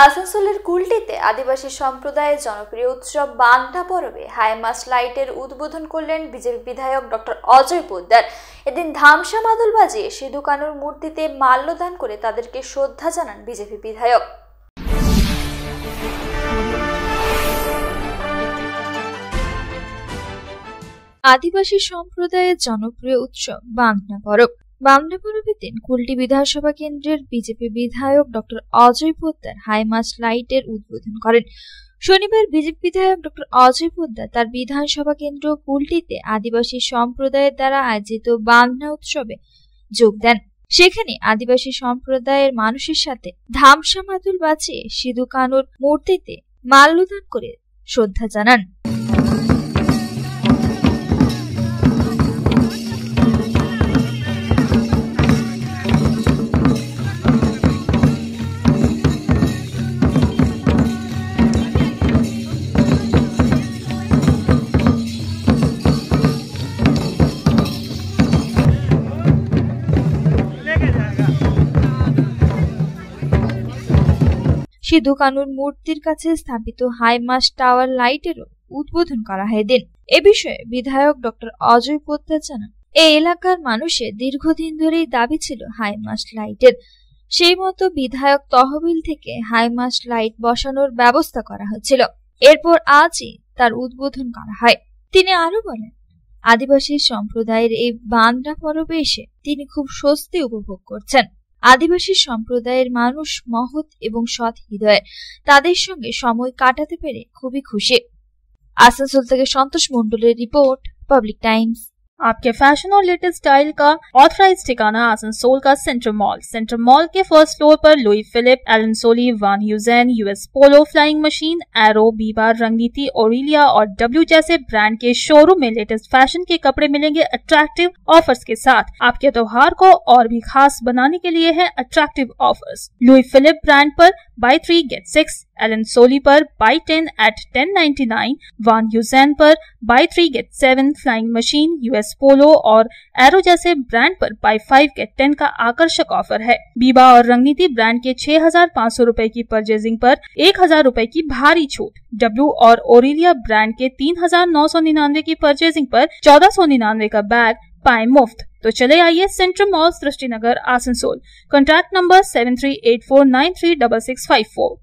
আসানসোলের কুলটিতে আদিবাসী সম্প্রদায়ের জনপ্রিয় উৎসব বান্দা পরবে হাইমাস্ট লাইটের উদ্বোধন করলেন বিজেপি বিধায়ক ডক্টর অজয় পোদ্দার। এদিন ধামসা মাদল বাজিয়ে সিধু কানুর মূর্তিতে মাল্যদান করে তাদেরকে শ্রদ্ধা জানান বিজেপি বিধায়ক। আদিবাসী সম্প্রদায়ের জনপ্রিয় উৎসব বান্দা পরব। বান্দা পরবের দিন কুলটি বিধানসভা কেন্দ্রের বিজেপি বিধায়ক ডক্টর অজয় পোদ্দার হাইমাস্ট লাইটের উদ্বোধন করেন। শনিবার বিজেপি বিধায়ক ডক্টর অজয় পোদ্দার তার বিধানসভা কেন্দ্র কুলটিতে আদিবাসী সম্প্রদায়ের দ্বারা আয়োজিত বান্দা উৎসবে যোগ দেন। সেখানে আদিবাসী সম্প্রদায়ের মানুষের সাথে ধামসা মাদল বাজিয়ে সিধু কানুর মূর্তিতে মাল্যদান করে শ্রদ্ধা জানান। সিধু কানুর মূর্তির কাছে স্থাপিত হাইমাস্ট টাওয়ার লাইটেরও উদ্বোধন করা হয়। দিন এ বিষয়ে বিধায়ক ডক্টর অজয় পোদ্দার জানান, এই এলাকার মানুষের দীর্ঘদিন ধরেই দাবি ছিল হাইমাস্ট লাইটের। সেই মতো বিধায়ক তহবিল থেকে হাইমাস্ট লাইট বসানোর ব্যবস্থা করা হয়েছিল। এরপর আজই তার উদ্বোধন করা হয়। তিনি আরো বলেন, আদিবাসী সম্প্রদায়ের এই বান্দা পরবে এসে তিনি খুব স্বস্তি উপভোগ করছেন। আদিবাসী সম্প্রদায়ের মানুষ মহৎ এবং সৎ হৃদয়ের, তাদের সঙ্গে সময় কাটাতে পেরে খুবই খুশি। আসানসোল থেকে সন্তোষ মন্ডলের রিपोर्ट, पब्लिक टाइम्स। आपके फैशन और लेटेस्ट स्टाइल का ऑथराइज ठिकाना आसनसोल का सेंट्रल मॉल। सेंट्रल मॉल के फर्स्ट फ्लोर पर Louis Philippe, Allen Solly, Van Heusen, US Polo, Flying Machine, Arrow, Biba, Rangriti, Aurelia और डब्ल्यू जैसे ब्रांड के शोरूम में लेटेस्ट फैशन के कपड़े मिलेंगे अट्रैक्टिव ऑफर्स के साथ। आपके त्योहार को और भी खास बनाने के लिए है attractive offers. Louis Philippe brand पर बाय 3 गेट 6, एलन सोली पर बाय 10 at 1099, वान ह्यूजेन पर buy 3 get 7, flying machine, US Polo और एरो जैसे ब्रांड पर बाय 5 गेट 10 का आकर्षक ऑफर है। बीबा और रंगनीति ब्रांड के 6,500 रुपए की परचेजिंग पर 1,000 रुपए की भारी छूट। डब्ल्यू और ओरिलिया ब्रांड के 3,999 की परचेजिंग पर 1,499 का बैग पाए मुफ्त। तो चले आइए central mall, Srishti Nagar, Asansol. Contact number 7384936654।